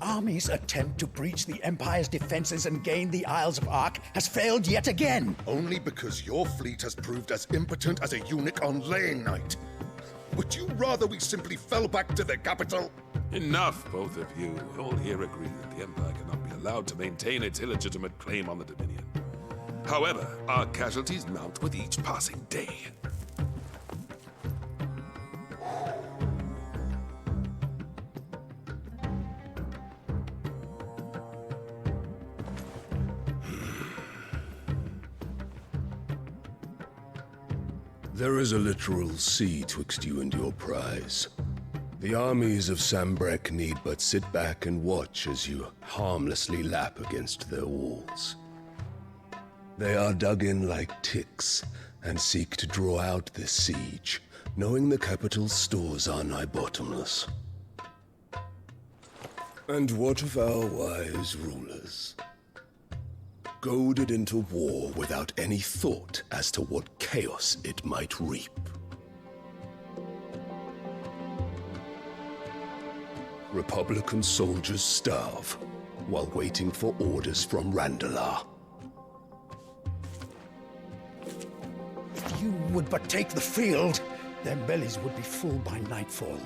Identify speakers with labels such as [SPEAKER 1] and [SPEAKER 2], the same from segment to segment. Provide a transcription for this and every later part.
[SPEAKER 1] army's attempt to breach the Empire's defenses and gain the Isles of Ark has failed yet again.
[SPEAKER 2] Only because your fleet has proved as impotent as a eunuch on laying night. Would you rather we simply fell back to the capital?
[SPEAKER 3] Enough, both of you. All here agree that the Empire cannot be allowed to maintain its illegitimate claim on the Dominion. However, our casualties mount with each passing day.
[SPEAKER 4] There is a literal sea twixt you and your prize. The armies of Sambrek need but sit back and watch as you harmlessly lap against their walls. They are dug in like ticks and seek to draw out this siege, knowing the capital's stores are nigh bottomless. And what of our wise rulers? Goaded into war without any thought as to what chaos it might reap. Republican soldiers starve while waiting for orders from Randalar.
[SPEAKER 1] If you would but take the field, their bellies would be full by nightfall.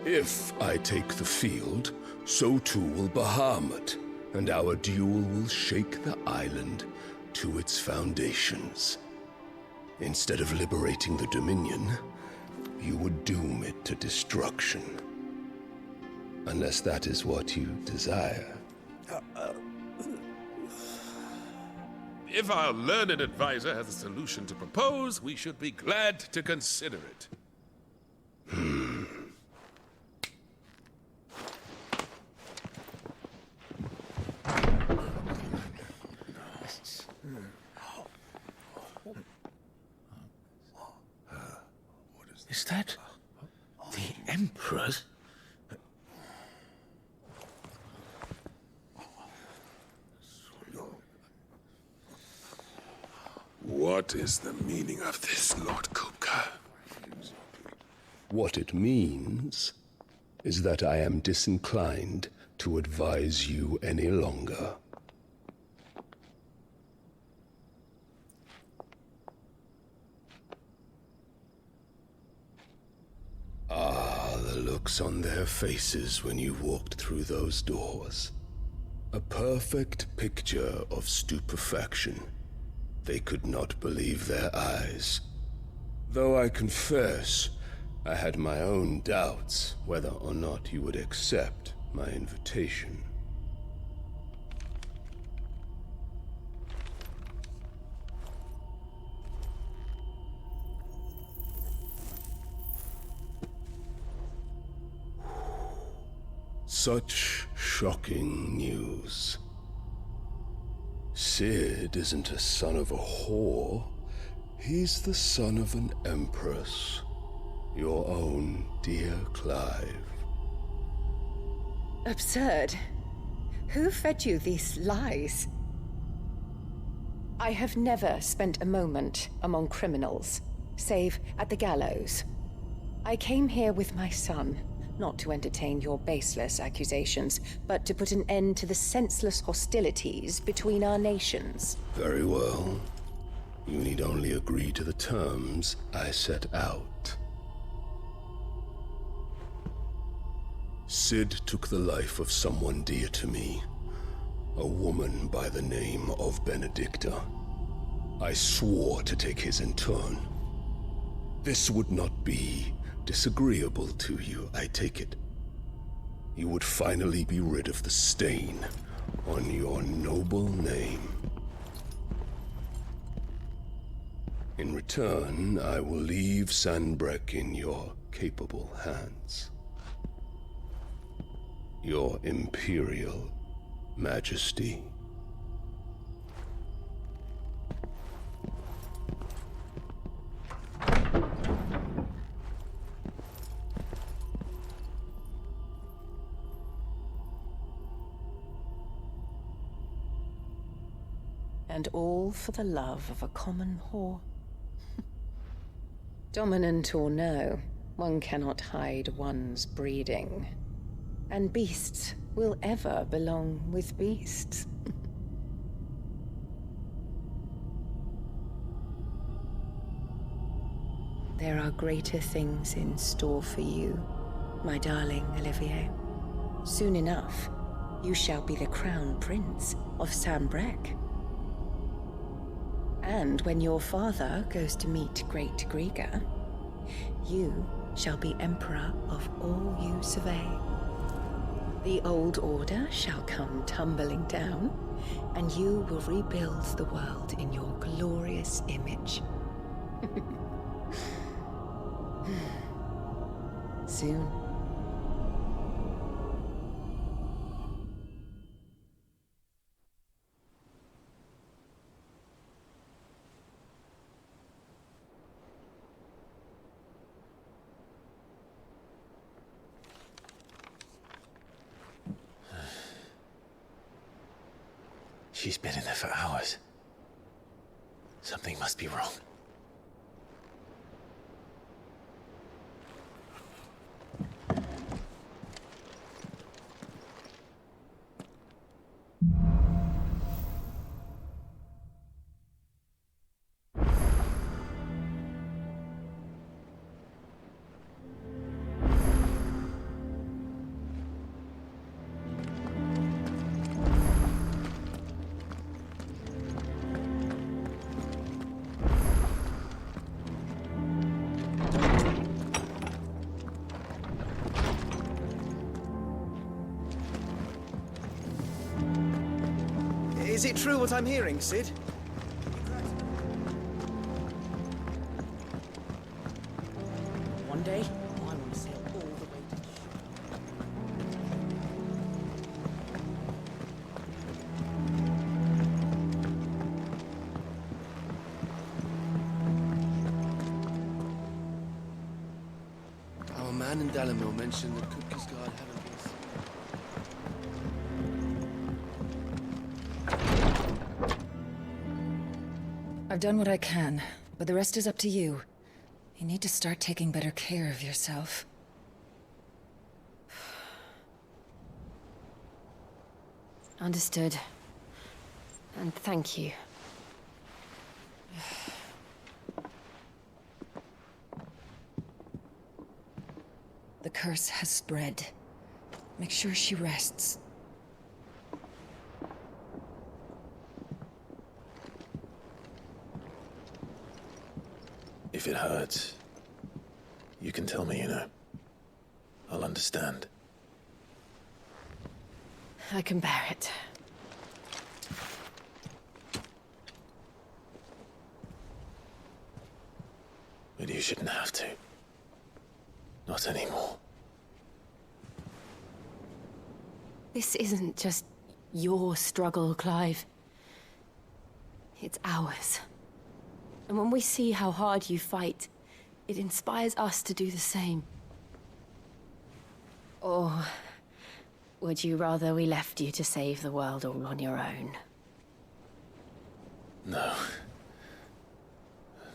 [SPEAKER 4] If I take the field, so too will Bahamut, and our duel will shake the island to its foundations. Instead of liberating the Dominion, you would doom it to destruction. Unless that is what you desire.
[SPEAKER 3] If our learned advisor has a solution to propose, we should be glad to consider it.
[SPEAKER 5] Is that the Emperor's?
[SPEAKER 3] What is the meaning of this, Lord Kupka?
[SPEAKER 4] What it means is that I am disinclined to advise you any longer. The looks on their faces when you walked through those doors. A perfect picture of stupefaction. They could not believe their eyes. Though I confess, I had my own doubts whether or not you would accept my invitation. Such shocking news. Sid isn't a son of a whore. He's the son of an empress. Your own dear Clive.
[SPEAKER 6] Absurd. Who fed you these lies? I have never spent a moment among criminals, save at the gallows. I came here with my son, not to entertain your baseless accusations, but to put an end to the senseless hostilities between our nations.
[SPEAKER 4] Very well. You need only agree to the terms I set out. Sid took the life of someone dear to me, a woman by the name of Benedicta. I swore to take his in turn. This would not be disagreeable to you, I take it. You would finally be rid of the stain on your noble name. In return, I will leave Sanbrek in your capable hands. Your Imperial Majesty.
[SPEAKER 6] And all for the love of a common whore. Dominant or no, one cannot hide one's breeding. And beasts will ever belong with beasts. There are greater things in store for you, my darling Olivier. Soon enough, you shall be the crown prince of Sambrec. And when your father goes to meet Great Grieger, you shall be emperor of all you survey. The old order shall come tumbling down, and you will rebuild the world in your glorious image. Soon.
[SPEAKER 5] She's been in there for hours. Something must be wrong.
[SPEAKER 7] Is it true what I'm hearing, Cid? One day, I want to sail all the way to...
[SPEAKER 8] Our man in Dalamil mentioned that Kupka's guard haven't been seen.
[SPEAKER 9] I've done what I can, but the rest is up to you. You need to start taking better care of yourself.
[SPEAKER 6] Understood. And thank you.
[SPEAKER 9] The curse has spread. Make sure she rests.
[SPEAKER 5] If it hurts, you can tell me, you know. I'll understand.
[SPEAKER 6] I can bear it.
[SPEAKER 5] But you shouldn't have to. Not anymore.
[SPEAKER 6] This isn't just your struggle, Clive. It's ours. And when we see how hard you fight, it inspires us to do the same. Or would you rather we left you to save the world all on your own?
[SPEAKER 5] No.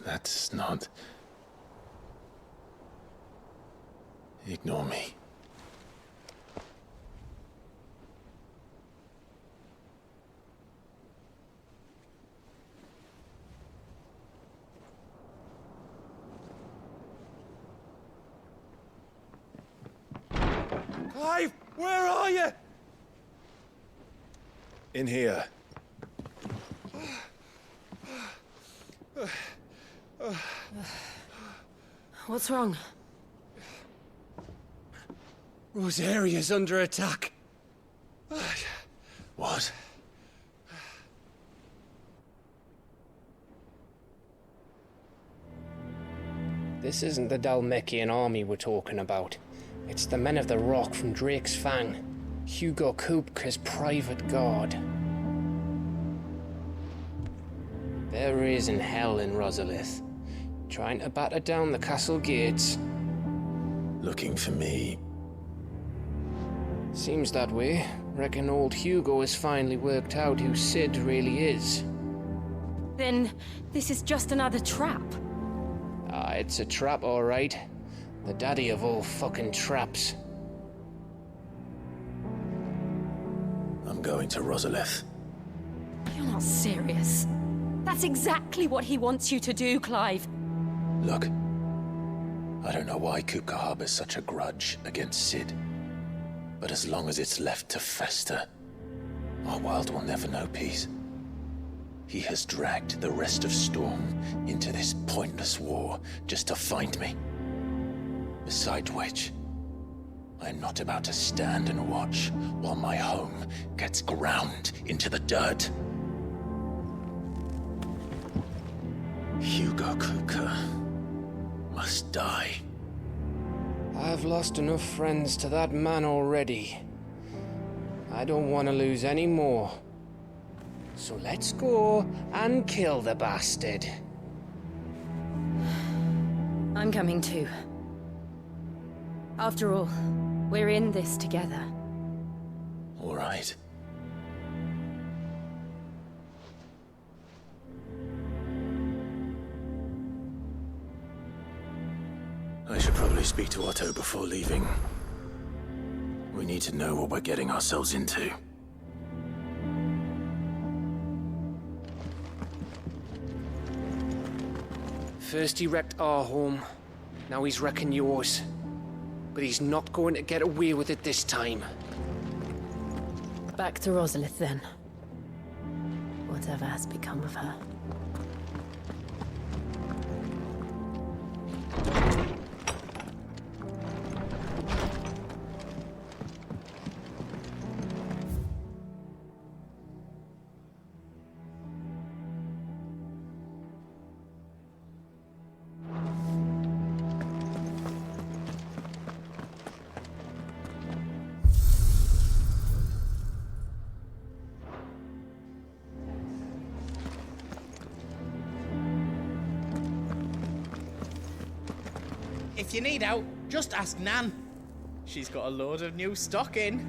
[SPEAKER 5] That's not... Ignore me.
[SPEAKER 7] Clive, where are you?
[SPEAKER 4] In here.
[SPEAKER 6] What's wrong?
[SPEAKER 7] Rosaria's under attack.
[SPEAKER 5] What?
[SPEAKER 10] This isn't the Dalmekian army we're talking about. It's the men of the Rock from Drake's Fang. Hugo Kupka's private guard. They're raising hell in Rosalith, trying to batter down the castle gates.
[SPEAKER 5] Looking for me.
[SPEAKER 10] Seems that way. Reckon old Hugo has finally worked out who Cid really is.
[SPEAKER 6] Then this is just another trap.
[SPEAKER 10] Ah, it's a trap, all right. The daddy of all fucking traps.
[SPEAKER 5] going to Rosalith.
[SPEAKER 11] You're not serious. That's exactly what he wants you to do, Clive.
[SPEAKER 5] Look, I don't know why Kupka harbors such a grudge against Sid. But as long as it's left to fester, our world will never know peace. He has dragged the rest of Storm into this pointless war just to find me. Besides which, I am not about to stand and watch while my home gets ground into the dirt. Hugo Kupka must die.
[SPEAKER 10] I've lost enough friends to that man already. I don't want to lose any more. So let's go and kill the bastard.
[SPEAKER 11] I'm coming too. After all, we're in this together.
[SPEAKER 5] All right. I should probably speak to Otto before leaving. We need to know what we're getting ourselves into.
[SPEAKER 10] First he wrecked our home, now he's wrecking yours. But he's not going to get away with it this time.
[SPEAKER 11] Back to Rosalith then. Whatever has become of her.
[SPEAKER 7] If you need out, just ask Nan. She's got a load of new stock in.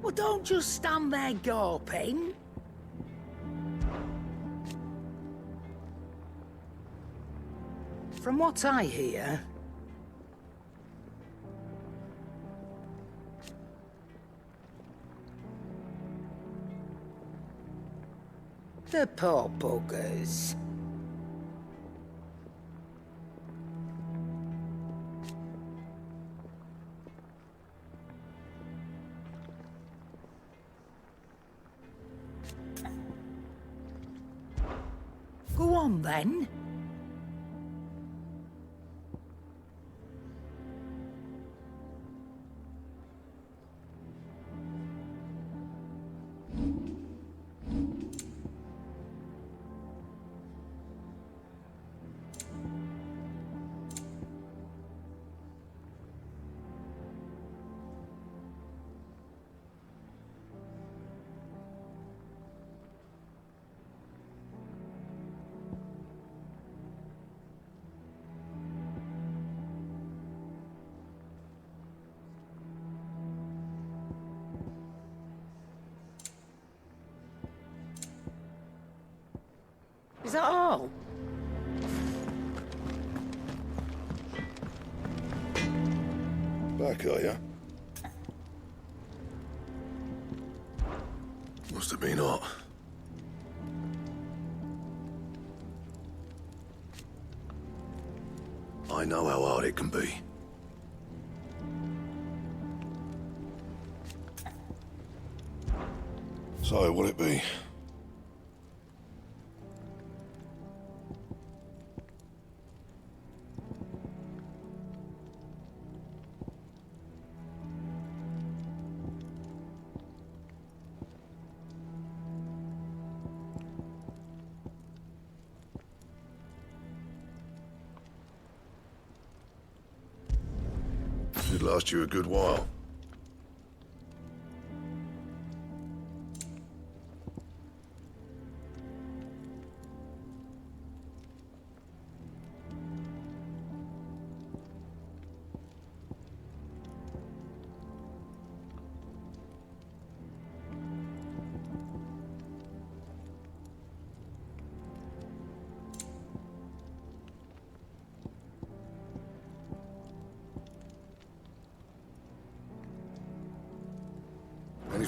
[SPEAKER 1] Well, don't just stand there gawping. From what I hear, the poor buggers. Go on, then. Is that all?
[SPEAKER 2] Back, are ya? Must have been hot. I know how hard it can be. So, will it be? Should last you a good while.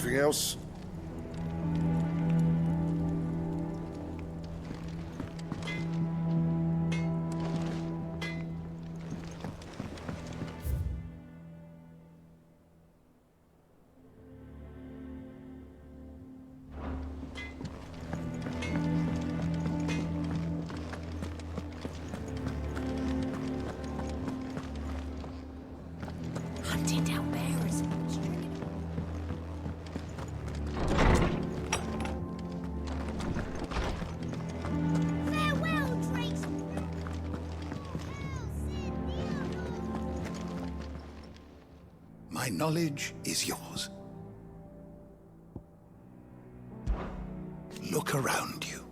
[SPEAKER 2] Anything else?
[SPEAKER 11] Hunting down bears and
[SPEAKER 1] My knowledge is yours. Look around you.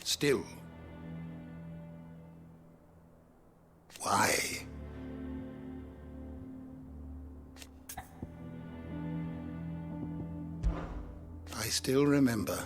[SPEAKER 1] Still. Why? I still remember.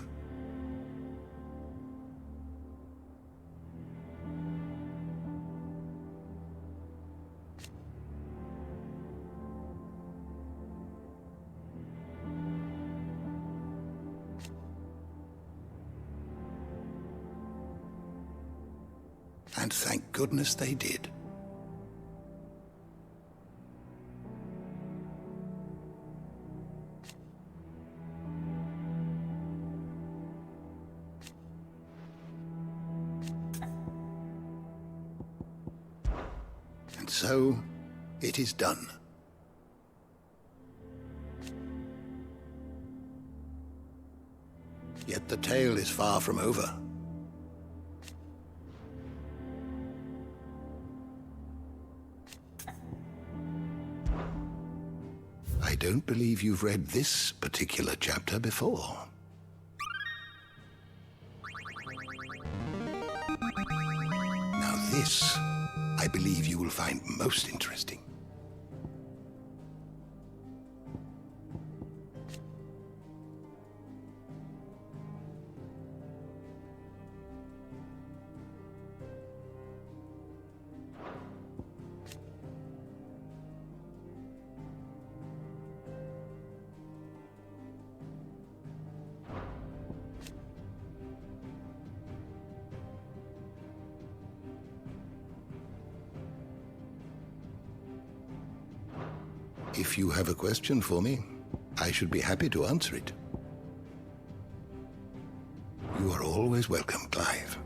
[SPEAKER 1] And thank goodness they did. And so, it is done. Yet the tale is far from over. I don't believe you've read this particular chapter before. Now this, I believe you will find most interesting. If you have a question for me, I should be happy to answer it. You are always welcome, Clive.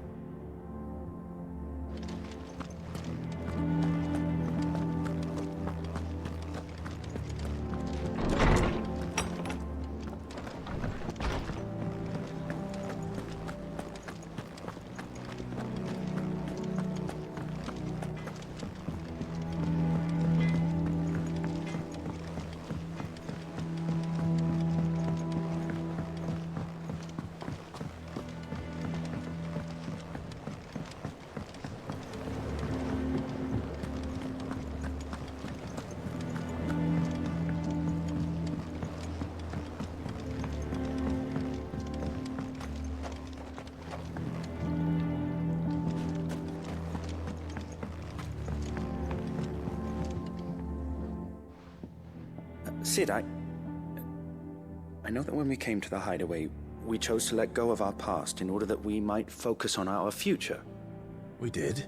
[SPEAKER 12] Sid, I know that when we came to the hideaway, we chose to let go of our past in order that we might focus on our future.
[SPEAKER 5] We did?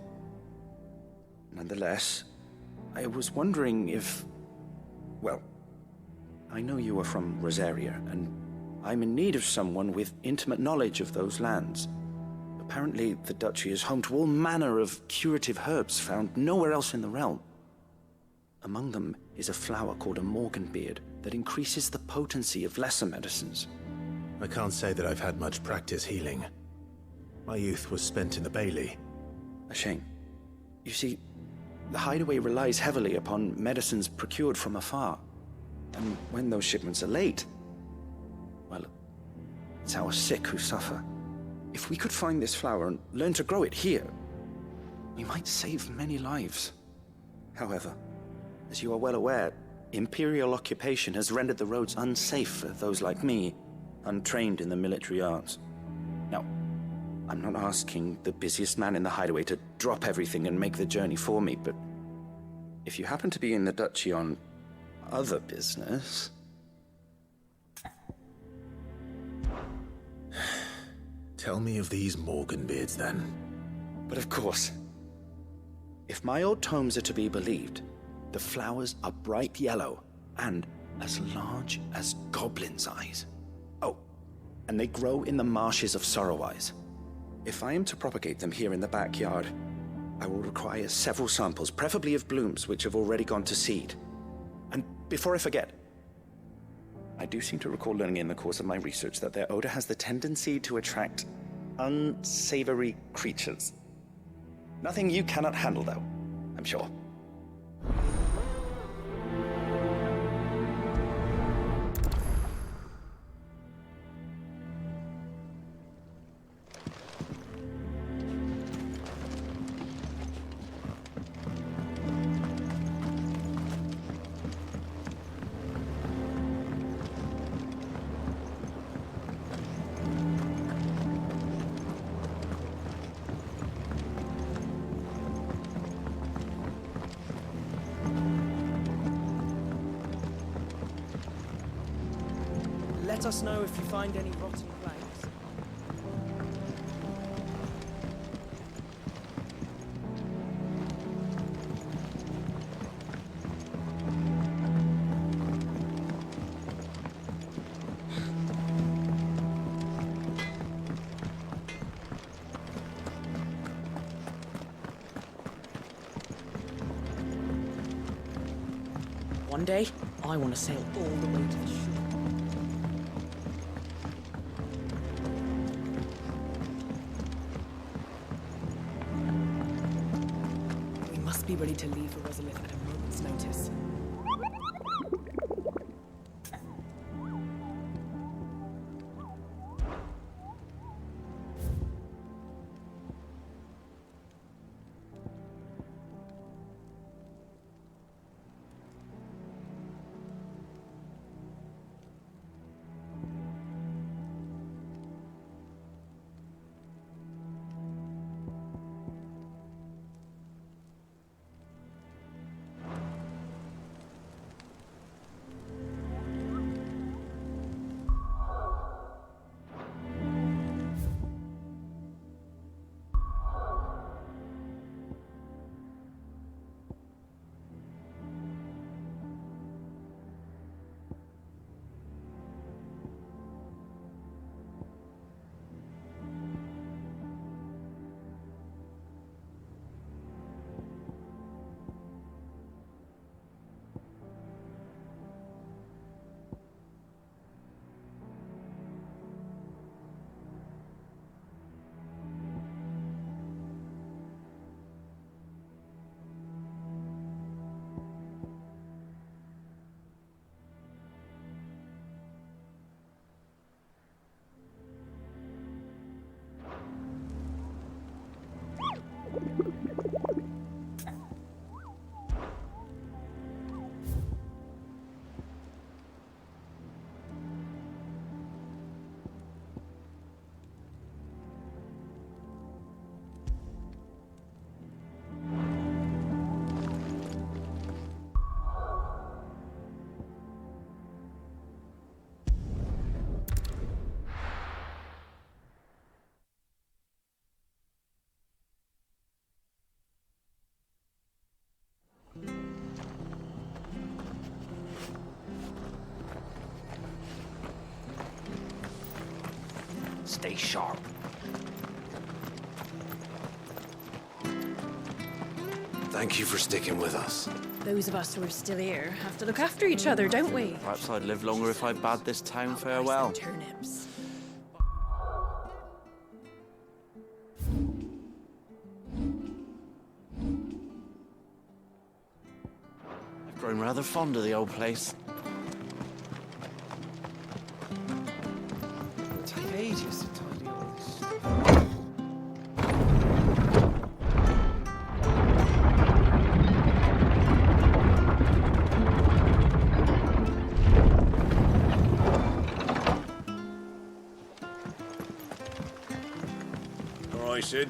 [SPEAKER 12] Nonetheless, I was wondering if... Well, I know you are from Rosaria, and I'm in need of someone with intimate knowledge of those lands. Apparently, the Duchy is home to all manner of curative herbs found nowhere else in the realm. Among them is a flower called a Morganbeard that increases the potency of lesser medicines.
[SPEAKER 5] I can't say that I've had much practice healing. My youth was spent in the Bailey.
[SPEAKER 12] A shame. You see, the hideaway relies heavily upon medicines procured from afar. And when those shipments are late, well, it's our sick who suffer. If we could find this flower and learn to grow it here, we might save many lives. However, as you are well aware, Imperial occupation has rendered the roads unsafe for those like me, untrained in the military arts. Now, I'm not asking the busiest man in the hideaway to drop everything and make the journey for me, but if you happen to be in the duchy on other business...
[SPEAKER 5] Tell me of these Morganbeards, then.
[SPEAKER 12] But of course, if my old tomes are to be believed, the flowers are bright yellow and as large as goblins' eyes. Oh, and they grow in the marshes of Sorrowise. If I am to propagate them here in the backyard, I will require several samples, preferably of blooms which have already gone to seed. And before I forget, I do seem to recall learning in the course of my research that their odor has the tendency to attract unsavory creatures. Nothing you cannot handle, though, I'm sure.
[SPEAKER 7] Let us know if you find any rotten planks. One day, I want to sail all the way to the shore. Be ready to leave for Resolith at a moment's notice.
[SPEAKER 12] Stay sharp.
[SPEAKER 5] Thank you for sticking with us.
[SPEAKER 11] Those of us who are still here have to look after each other, don't we?
[SPEAKER 13] Perhaps I'd live longer if I bade this town farewell.
[SPEAKER 11] Turnips.
[SPEAKER 13] I've grown rather fond of the old place.
[SPEAKER 7] It'll take ages to tidy all this stuff.
[SPEAKER 4] Sid.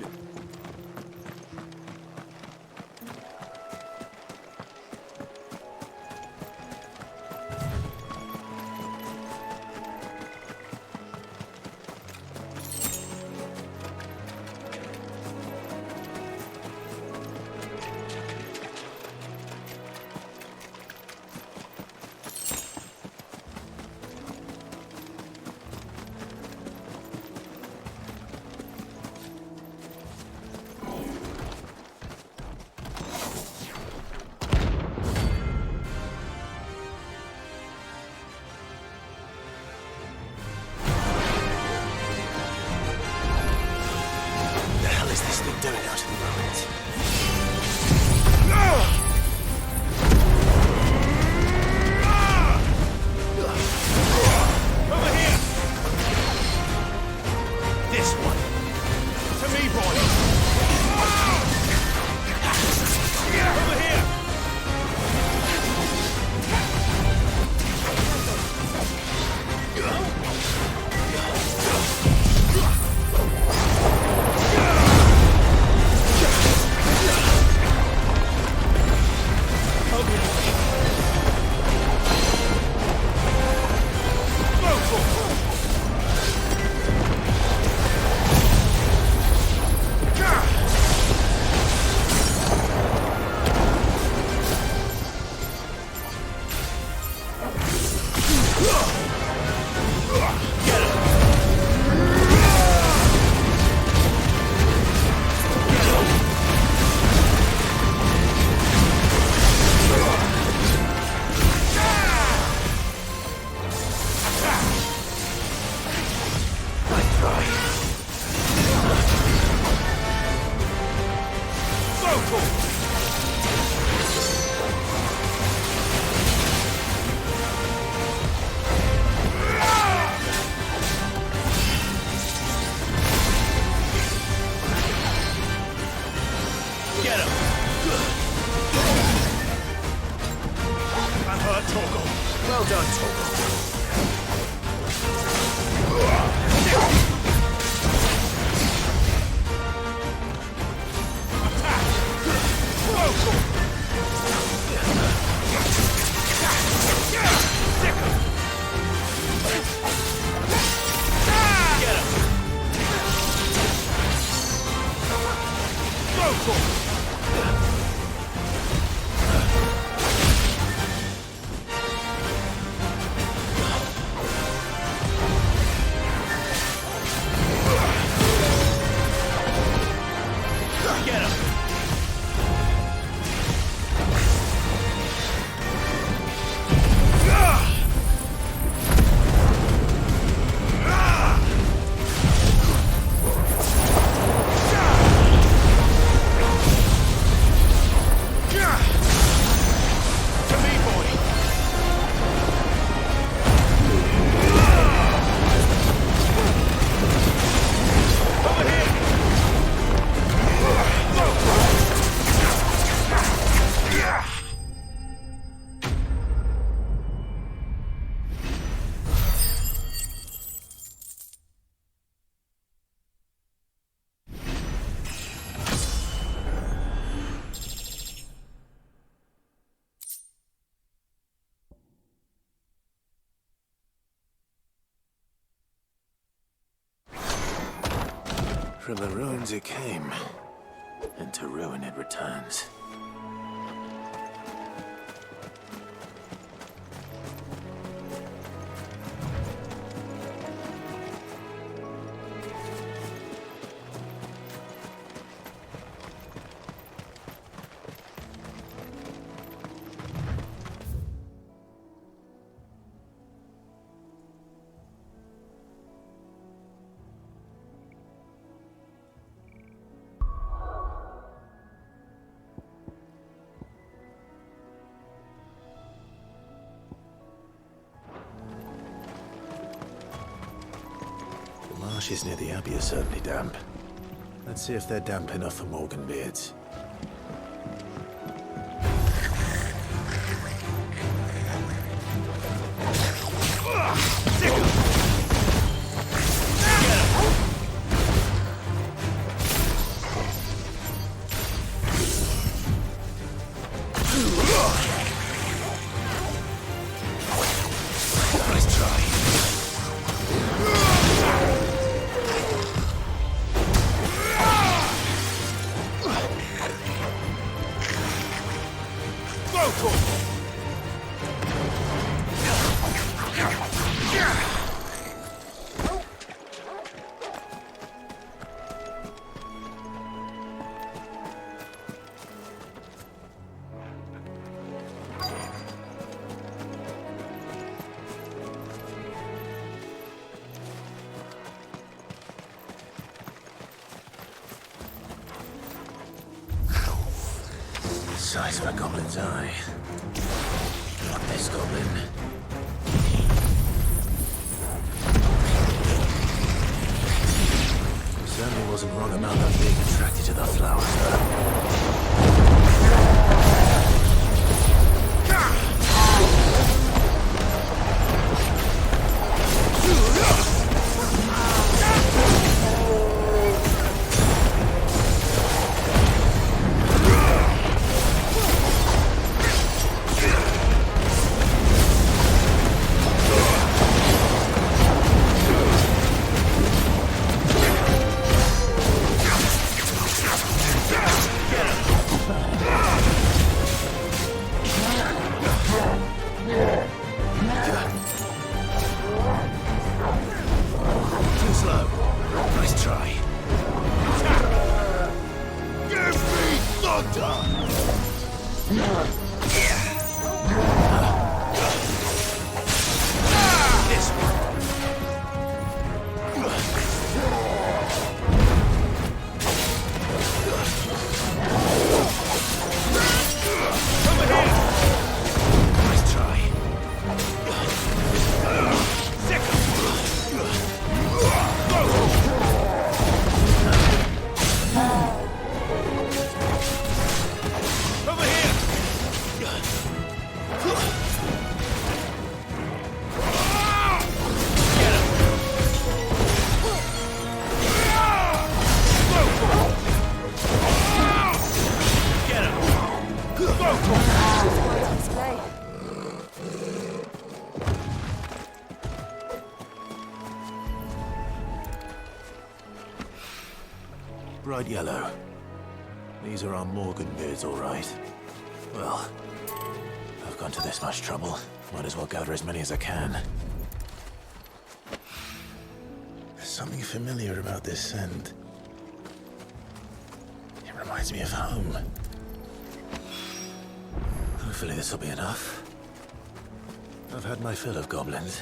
[SPEAKER 5] Doing out of the moment.
[SPEAKER 4] Over here! This one. To me, boy! Over here!
[SPEAKER 5] Well done, Torgal. From the ruins it came, and to ruin it returns. The marshes near the Abbey are certainly damp. Let's see if they're damp enough for Morganbeards. Size of a goblin's eye. Not this goblin. Certainly wasn't wrong about them being attracted to the flowers, though.
[SPEAKER 14] Bright yellow. These are our Morgan beards, all right. Well, I've gone to this much trouble. Might as well gather as many as I can. There's something familiar about this scent. It reminds me of home. Hopefully this will be enough. I've had my fill of goblins.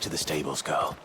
[SPEAKER 14] To the stables, girl.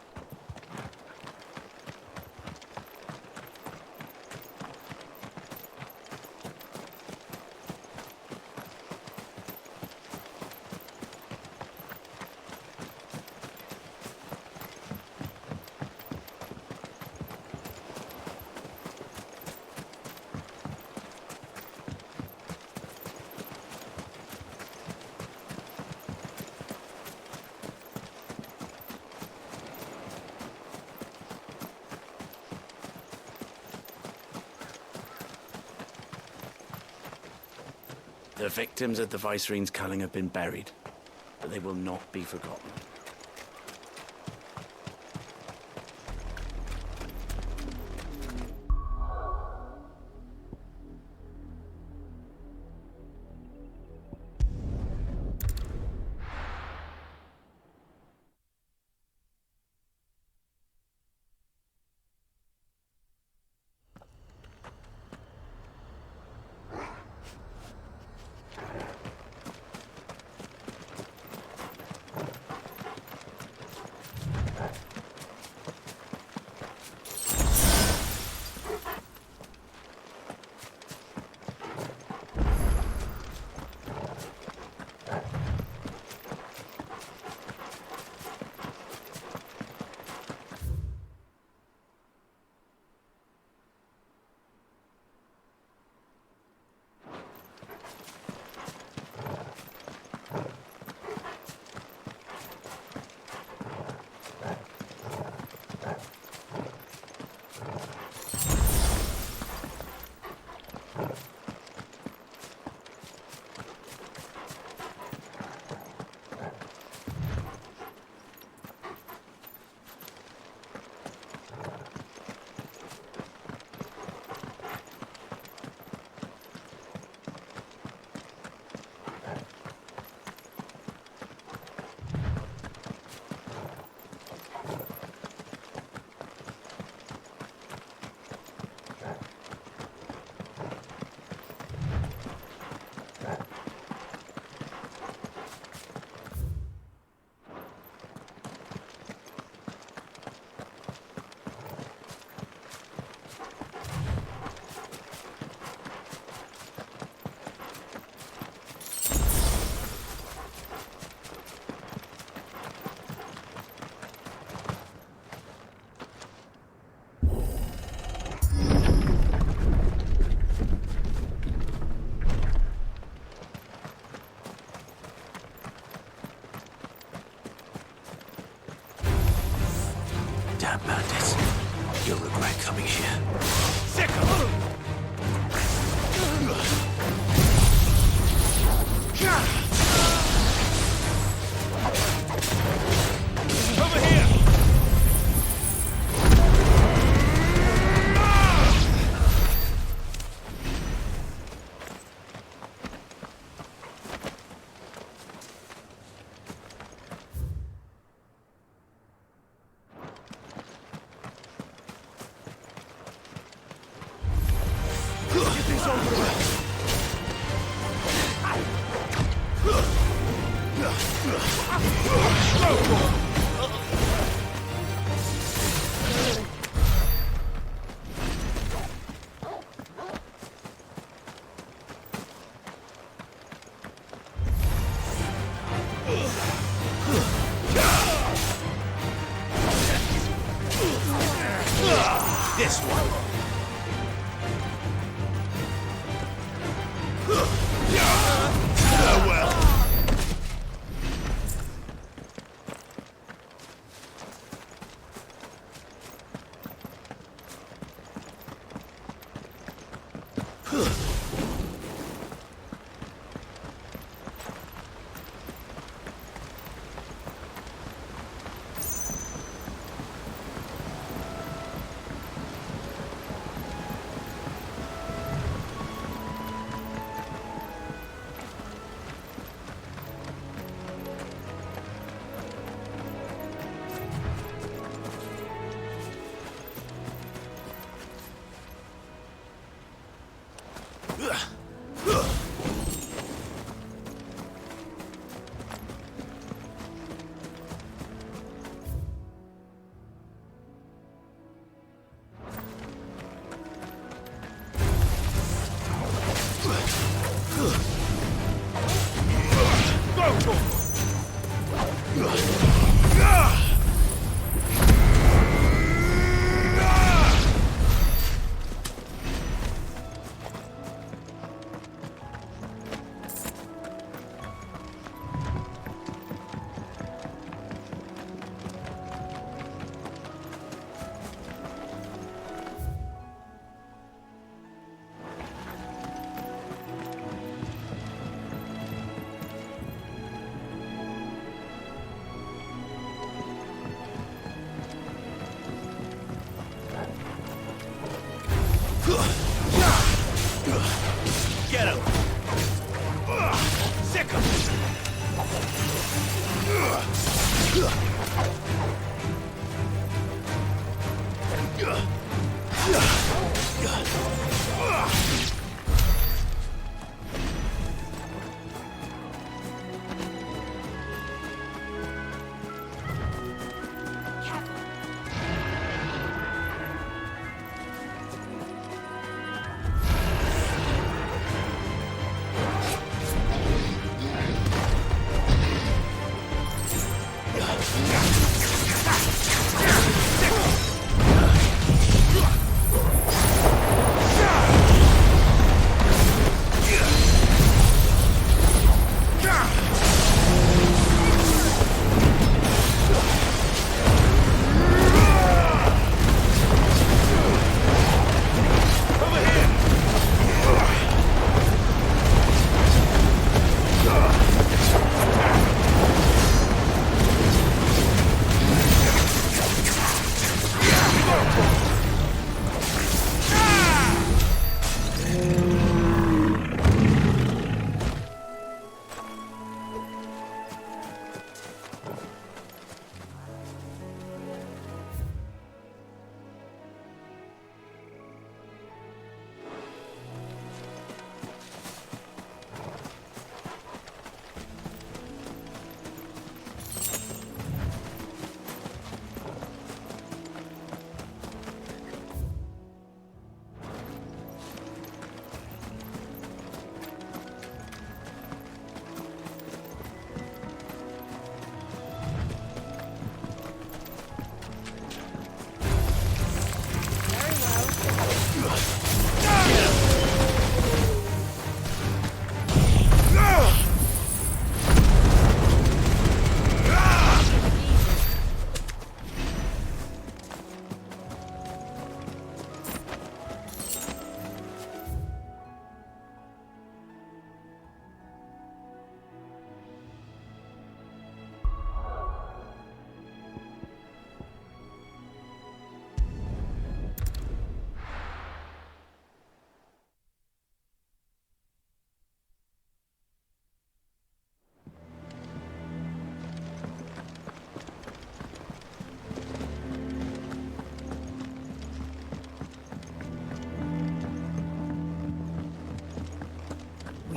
[SPEAKER 13] The victims at the Viceroy's culling have been buried, but they will not be forgotten.
[SPEAKER 14] Damn bandits. You'll regret coming here.
[SPEAKER 15] Over here! This one. Farewell.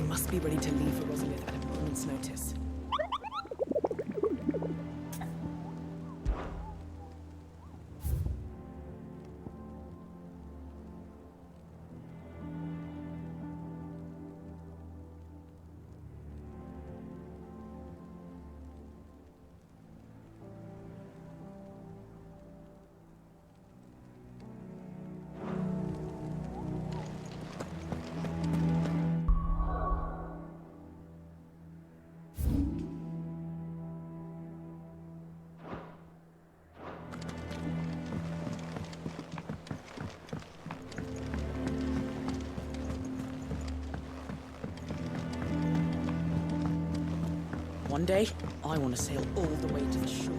[SPEAKER 7] Must be ready to leave for Rosalith at a moment's notice. One day, I want to sail all the way to the shore.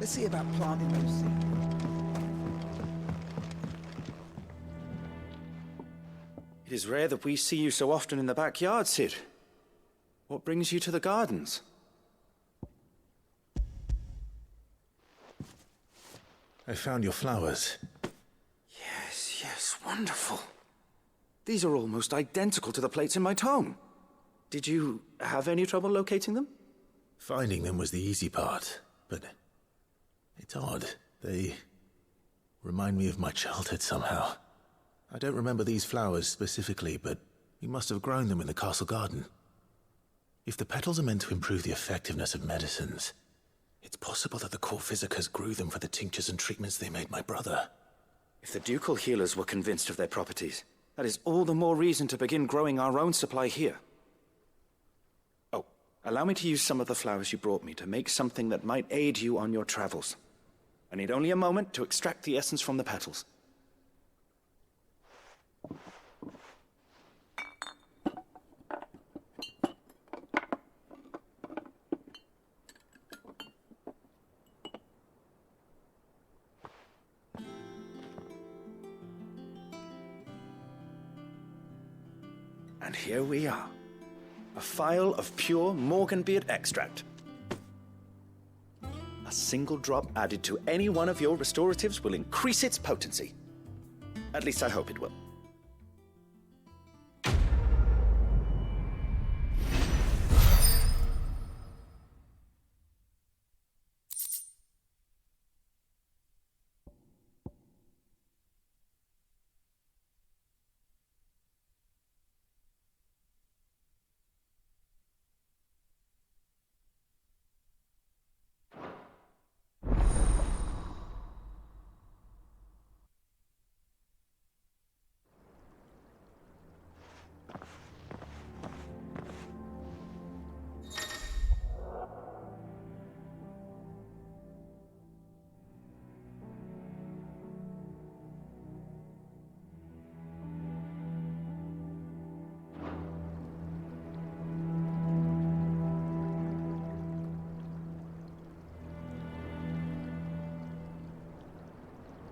[SPEAKER 1] Let's see about planting those seeds.
[SPEAKER 12] It is rare that we see you so often in the backyard, Cid. What brings you to the gardens?
[SPEAKER 14] I found your flowers.
[SPEAKER 12] Yes, wonderful. These are almost identical to the plates in my tome. Did you have any trouble locating them?
[SPEAKER 14] Finding them was the easy part, but it's odd. They remind me of my childhood somehow. I don't remember these flowers specifically, but you must have grown them in the castle garden. If the petals are meant to improve the effectiveness of medicines, it's possible that the court physicers grew them for the tinctures and treatments they made my brother.
[SPEAKER 12] If the ducal healers were convinced of their properties, that is all the more reason to begin growing our own supply here. Oh, Allow me to use some of the flowers you brought me to make something that might aid you on your travels. I need only a moment to extract the essence from the petals. And here we are. A phial of pure Morganbeard extract. A single drop added to any one of your restoratives will increase its potency. At least I hope it will.